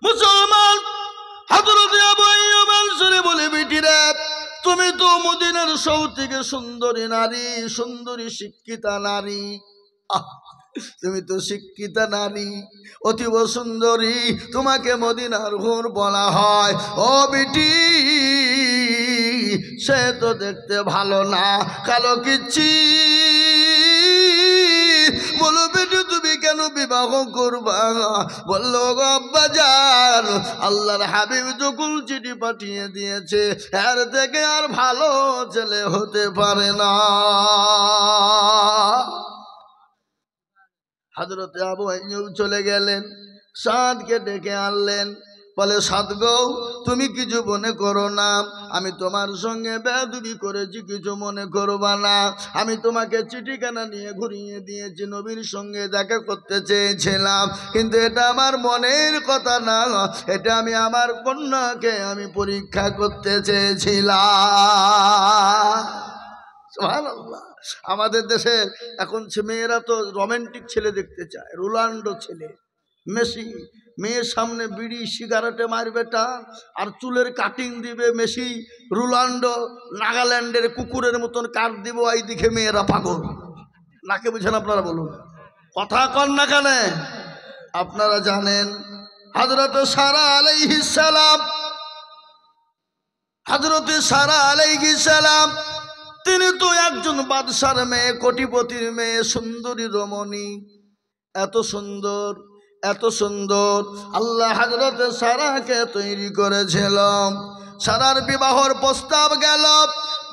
মুসলমান হযরত আবু আইয়ুব আনসারী বলে, বেটিরা তুমি তো মদিনার সবথেকে সুন্দরী নারী, সুন্দরী শিক্ষিতা নারী। তুমি তো শিক্ষিতা নারী, অতীব সুন্দরী, তোমাকে মদিনার হুর বলা হয়। ও বেটি, সে তো দেখতে ভালো না, কালো কিচ্ছি। বলো বেটি তুমি কেন বিবাহ করবা? বললো গো আব্বাজান, আল্লাহর হাবিব যখন চিঠি পাঠিয়ে দিয়েছে, এর থেকে আর ভালো ছেলে হতে পারে না। হযরতে আবু আইয়ুব চলে গেলেন, সাদকে ডেকে আনলেন। বলে, সাদ গো, তুমি কিছু মনে করো না, আমি তোমার সঙ্গে বেয়াদবি করেছি, কিছু মনে করবা না। আমি তোমাকে চিঠিখানা নিয়ে ঘুরিয়ে দিয়েছি, নবীর সঙ্গে দেখা করতে চেয়েছিলাম, কিন্তু এটা আমার মনের কথা না, এটা আমি আমার কন্যাকে আমি পরীক্ষা করতে চেয়েছিলাম। সুবহানাল্লাহ। আমাদের দেশের এখন মেয়েরা তো রোমান্টিক ছেলে দেখতে চায়, রোনাল্ডো ছেলে, মেসি। মেয়ের সামনে বিড়ি সিগারেটে মারবে টান, আর চুলের কাটিং দিবে মেসি, রোনাল্ডো নাগাল্যান্ডের কুকুরের মতন কাট দিব, এই দিকে মেয়েরা পাগল। নাকে বুঝেন আপনারা? বলুন, কথা কন না কেন? আপনারা জানেন হযরত সারা আলাইহিস সালাম, হযরত সারা আলাইহিস সালাম, তিনি তো একজন বাদশার মেয়ে, কোটিপতির মেয়ে, সুন্দরী রমণী। এত সুন্দর, এত সুন্দর আল্লাহ হযরত সারাকে তৈরি করেছিল। সারার বিবাহর প্রস্তাব গেল,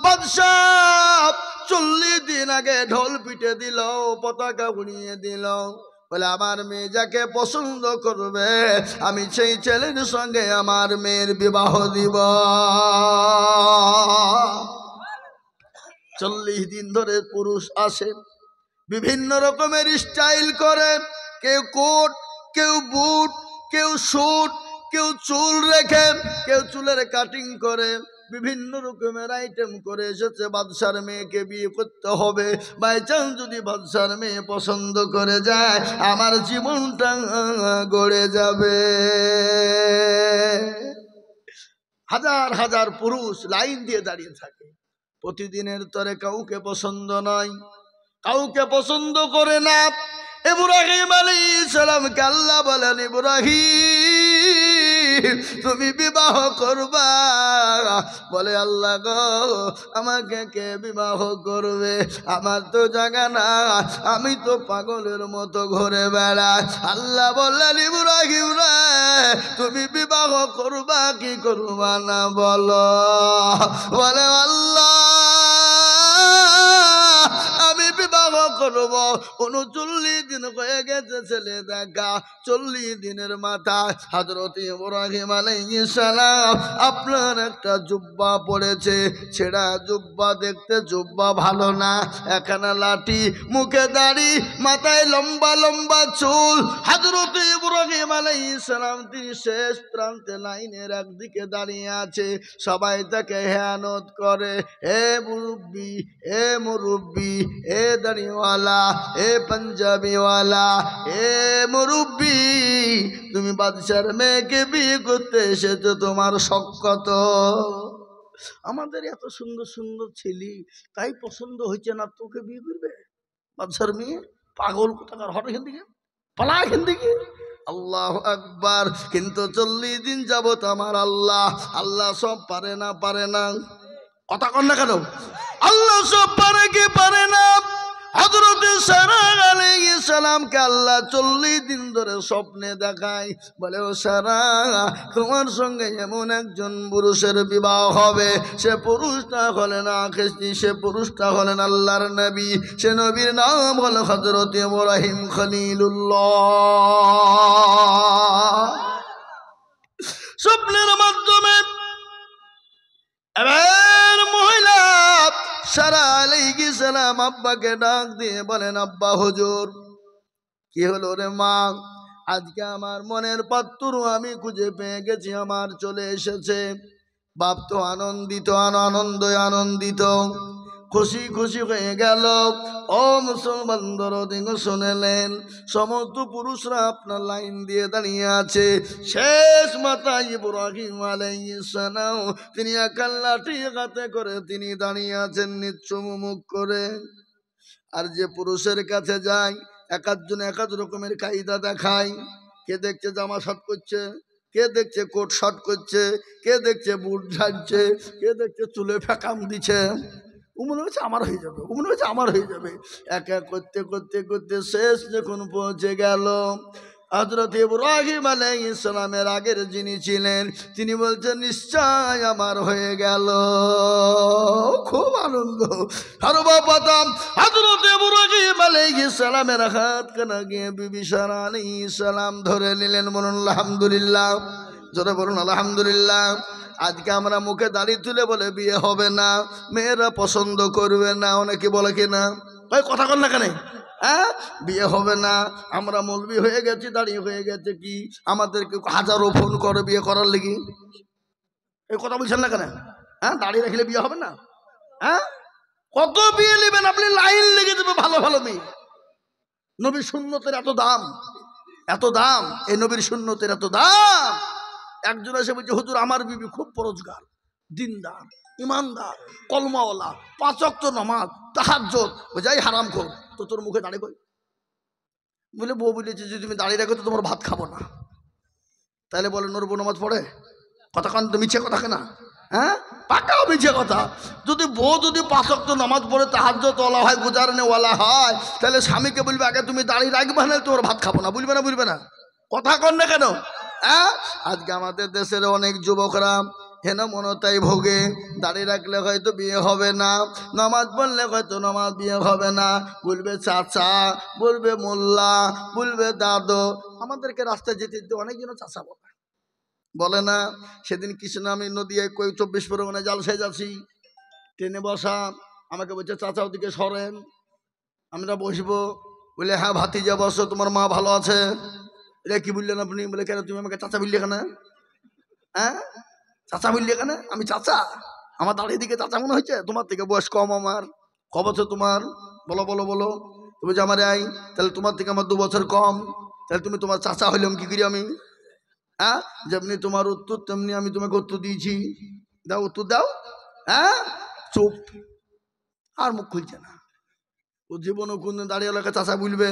বাদশাহ 40 দিন আগে ঢোল পিটে দিল, পতাকা উড়িয়ে দিল। বলে, আমার মেয়ে যাকে পছন্দ করবে, আমি সেই ছেলের সঙ্গে আমার মেয়ের বিবাহ দিব। 40 দিন ধরে পুরুষ আসে, বিভিন্ন রকমের স্টাইল করে, কেউ কোট, কেউ বুট, কেউ স্যুট, কেউ চুল রেখে, কেউ চুলের কাটিং করে, বিভিন্ন রকমের আইটেম করে এসেছে। বাদশার মেয়েকে বিয়ে করতে হবে, বাই চান্স যদি বাদশার মেয়ে পছন্দ করে যায়, আমার জীবনটা গড়ে যাবে। হাজার হাজার পুরুষ লাইন দিয়ে দাঁড়িয়ে থাকে, প্রতিদিনের তরে কাউকে পছন্দ নয়, কাউকে পছন্দ করে না। ইব্রাহিম আলাইহিস সালামকে আল্লাহ বলেন, ইব্রাহিম তুমি বিবাহ করবা? বলে, আল্লাহ গো, আমাকে কে বিবাহ করবে? আমার তো জায়গা না, আমি তো পাগলের মতো ঘুরে বেড়াই। আল্লাহ বললেন, ইব্রাহিম রে, তুমি বিবাহ করবা কি করবা না বলো? বলে, আল্লাহ আমি বিবাহ করব। 39 দিন হয়ে গেছে ছেলে দেখা, 40 দিনের মাথায় হযরত ইব্রাহিম আলাইহিস সালাম আপনার একটা জুব্বা পড়েছে, ছেঁড়া জুব্বা, দেখতে জুব্বা ভালো না, একখানা লাঠি, মুখে দাড়ি, মাথায় লম্বা লম্বা চুল। হযরত ইব্রাহিম আলাইহিস সালাম তিনি শেষ প্রান্তে লাইনের একদিকে দাঁড়িয়ে আছে, সবাই তাকে হেয়ানত করে, এ মুরব্বি, এ মুরব্বি, এ দাড়িওয়ালা, এ পাঞ্জাবিওয়ালা, এ মুরব্বি, তুমি বাদশার মেয়েকে বিয়ে করতে এসেছো, তোমার শখ কত? আমাদের এত সুন্দর সুন্দর ছেলে, তাই পছন্দ হয়েছে না, তোকে বিয়ে করবে বাদশার মেয়ে? পাগল কোথাকার, হট এখান থেকে, পালা এখান থেকে। আল্লাহু আকবার। কিন্তু 40 দিন যাবত আমার আল্লাহ, আল্লাহ সব পারে না, পারে না, কথা কন না কেন? আল্লাহ সব পারে কি পারে না? হযরত সারা আলাইহিস সালামকে আল্লাহ 40 দিন ধরে স্বপ্নে দেখায়, বলে, ও সারা, তোমার সঙ্গে এমন একজন পুরুষের বিবাহ হবে, সে পুরুষটা হলেন আখিসি, সে পুরুষটা হলেন আল্লাহর নবী, সে নবীর নাম হলো হযরত ইব্রাহিম খলিলুল্লাহ। স্বপ্নের মাধ্যমে এবার মহিলা সারা আলাইহিস সালাম আব্বাকে ডাক দিয়ে বলেন, আব্বা হুজুর, কি হলো রে মা? আজকে আমার মনের পাত্র আমি খুঁজে পেয়ে গেছি, আমার চলে এসেছে। বাপ তো আনন্দিত, আনন্দে আনন্দিত। খুশি খুশি হয়ে গেল। ও মুসলমান দরদি শুনেলেন, সমস্ত পুরুষরা আপনার লাইন দিয়ে দাঁড়িয়ে আছে। শেষ মাতা ইব্রাহিম আলাইহিস সালাম, তিনি একা লাঠি হাতে করে তিনি দাঁড়িয়ে আছেন নিশ্চুপ মুখ করে। আর যে পুরুষের কাছে যায়, এক একজন এক এক রকমের কায়দা দেখায়। কে দেখছে জামা শর্ট করছে, কে দেখছে কোট শর্ট করছে, কে দেখছে বুট ঝাড়ছে, কে দেখছে চুলে ফেকাম দিচ্ছে। ও মনে হচ্ছে আমার হয়ে যাবে, ও মনে হচ্ছে আমার হয়ে যাবে। এক এক করতে করতে করতে শেষ যখন পৌঁছে গেল, হযরত ইব্রাহিম আলাইহিস সালামের আগের যিনি ছিলেন, তিনি বলছেন নিশ্চয় আমার হয়ে গেল। খুব আনন্দ। সর্বপ্রথম হযরত ইব্রাহিম আলাইহিস সালামের হাত কানা গিয়ে বিবি সারা আলাইহিস সালাম ধরে নিলেন। বলুন আলহামদুলিল্লাহ, জোরে বলুন আলহামদুলিল্লাহ। আজকে আমরা মুখে দাড়ি তুলে বলে বিয়ে হবে না, মেয়েরা পছন্দ করবে না, অনেকে বলে কিনা, ওই কথা কন না কেন, হ্যাঁ বিয়ে হবে না। আমরা মৌলবি হয়ে গেছি, দাঁড়িয়ে হয়ে গেছে, কি আমাদেরকে হাজারো ফোন করে বিয়ে করার লাগি। এই কথা বলছেন না কেন? হ্যাঁ দাঁড়িয়ে রাখলে বিয়ে হবে না? হ্যাঁ কত বিয়ে নেবেন আপনি, লাইন লেগে দেবে ভালো ভালো মেয়ে। নবীর সুন্নতের এত দাম, এত দাম, এই নবীর সুন্নতের এত দাম। একজন এসে বলছে হুজুর আমার বিবি খুব পরোজগার, দিনদার, ইমানদার, কলমাওয়ালা, 5 ওয়াক্ত নামাজ, তাহাজ্জুদ, যাই হারাম খোর, তো তোর মুখে দাঁড়িয়ে কই? বলে বউ বলেছে যদি তুমি দাঁড়িয়ে রাখো তো তোমার ভাত খাবো না। তাহলে বলে নর বউ নামাজ পড়ে? কথা কান তো মিছে কথা কেনা, হ্যাঁ পাকাও মিছে কথা। যদি বউ যদি 5 ওয়াক্ত নামাজ পড়ে, তাহাজ্জুদ ওয়ালা হয়, গুজারনেওয়ালা হয়, তাহলে স্বামীকে বলবে আগে তুমি দাঁড়িয়ে রাখবে না, তোমার ভাত খাবো না। বলবে না? বলবে না? কথা কন না কেন? হ্যাঁ আজকে আমাদের দেশের অনেক যুবকরা হেনমনতায় ভোগে। দাঁড়িয়ে রাখলে হয়তো বিয়ে হবে না, নামাজ পড়লে হয়তো নামাজ বিয়ে হবে না, বলবে চাচা, বলবে মোল্লা, বলবে দাদু। আমাদেরকে রাস্তায় যেতে যেতে অনেকজন চাচা বলে না। সেদিন কৃষ্ণ আমি নদীয়ায় 24 পরগনায় জালসায় যাচ্ছি, ট্রেনে বসা, আমাকে বলছে চাচা ওদিকে সরেন, আমরা বসবো। বলে হ্যাঁ ভাতিজা বসো, তোমার মা ভালো আছে। এটা কি বললেন আপনি? বলে কেন তুমি আমাকে চাচা বললে কেন? হ্যাঁ চাচা বললে কেন? আমি চাচা? আমার দাঁড়িয়ে দিকে চাচা মনে হয়েছে? তোমার থেকে বয়স কম আমার। ক বছর তোমার? বলো বলো বলো। তুমি যে আমার আই, তাহলে তোমার থেকে আমার 2 বছর কম, তাহলে তুমি তোমার চাচা হইলাম কি করি আমি? হ্যাঁ যেমনি তোমার উত্তর তেমনি আমি তোমাকে উত্তর দিয়েছি, দাও উত্তর দাও। হ্যাঁ চুপ, আর মুখ খুলছে না। ও জীবনও কোন দাঁড়িয়ে এলাকা চাচা বলবে?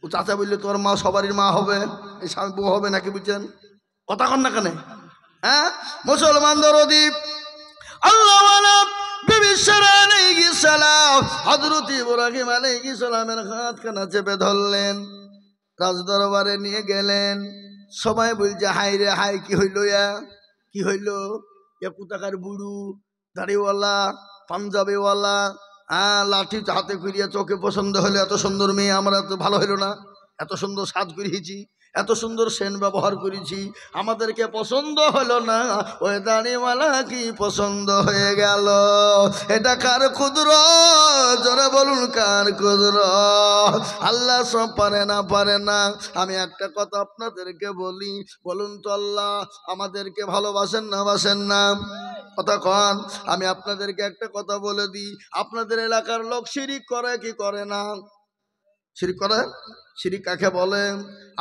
ও চাচা বললে তোর মা সবারই মা হবে, এই স্বামী বউ হবে নাকি? বুঝছেন? কথা কন না কেন? হ্যাঁ মুসলমান দরদি আল্লাহ বিবি সারা আলাইহিস সালাম হযরত ইব্রাহিম আলাইহিস সালামের হাত কানা চেপে ধরলেন, রাজদরবারে নিয়ে গেলেন। সবাই বলছে হাই রে হাই, কি হইল? কি হইল? কুতাকার বুড়ু, দাড়িওয়ালা, পাঞ্জাবিওয়ালা, হ্যাঁ লাঠি হাতে করিয়া, চোখে পছন্দ হলো এত সুন্দর মেয়ে, আমরা তো ভালো হইল না? এত সুন্দর সাজ করিয়েছি, এত সুন্দর সেন ব্যবহার করেছি, আমাদেরকে পছন্দ হলো না। ওই দাড়িওয়ালা কি পছন্দ হয়ে গেল। এটা কার কুদরত? জোরে বলুন কার কুদরত? আল্লাহ সব পারে না, পারে না। আমি একটা কথা আপনাদেরকে বলি, বলুন তো আল্লাহ আমাদেরকে ভালোবাসেন না বাসেন না? কথা কন। আমি আপনাদেরকে একটা কথা বলে দিই, আপনাদের এলাকার লোক শিরিক করে কি করে না? শিরিক করে। শিরিক কাকে বলে?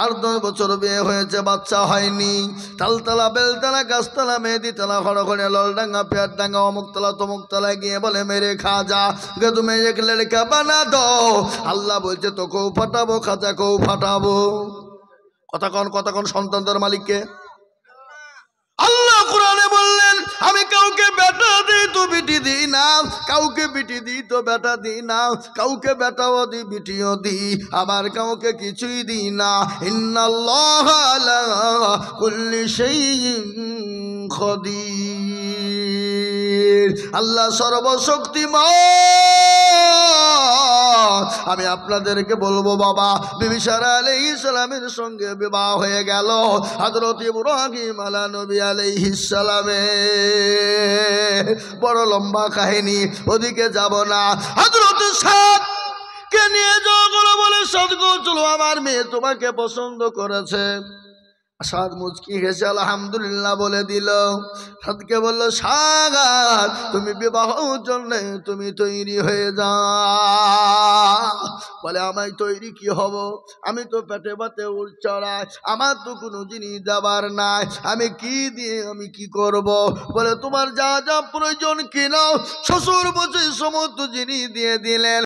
আর 10 বছর বিয়ে হয়েছে, বাচ্চা হয়নি, তালতলা বেলতলা গাছতলা মেহেদিতলা খড়খড়ে ললডাঙ্গা পেয়ারডাঙ্গা অমুকতলা তমুকতলায় গিয়ে বলে মেরে খাজা গে তুমি এক লড়কা বানা দো। আল্লাহ বলছে তোকেও ফাটাবো, খাজাকেও ফাটাবো। কথা কন, কথা কন। সন্তানদের মালিককে আল্লাহ কোরআনে বললেন আমি কাউকে বেটা দিই তো বিটি দিই না, কাউকে বিটি দিই তো বেটা দিই না, কাউকে বেটাও দিই বিটিও দিই, আবার কাউকে কিছুই দিই না। ইন্নাল্লাহা আলা কুল্লি শাইইন কদির। আল্লাহ সর্বশক্তিমান। আমি আপনাদেরকে বলবো বাবা, বিবি সারা আলাইহিস সালামের সঙ্গে বিবাহ হয়ে গেল হযরত ইব্রাহিম আলা নবী আলাইহিস সালামের। বড় লম্বা কাহিনী, ওদিকে যাব না। হযরত সাদ কে নিয়ে যাওয়া বলে সাদ গো চলো, আমার মেয়ে তোমাকে পছন্দ করেছে। সাদ মুচকি হেসে আলহামদুলিল্লাহ বলে দিল। সাদকে বলল, সাদ তুমি বিবাহ জন্য তুমি তৈরি হয়ে যাও। বলে, আমায় তৈরি কি হব? আমি তো পেটে পাতে উল চড়াই, আমার তো কোনো জিনিস দেবার নাই, আমি কি দিয়ে আমি কি করব? বলে, তোমার যা যা প্রয়োজন কিনাও। শ্বশুর বসে সমস্ত জিনিস দিয়ে দিলেন।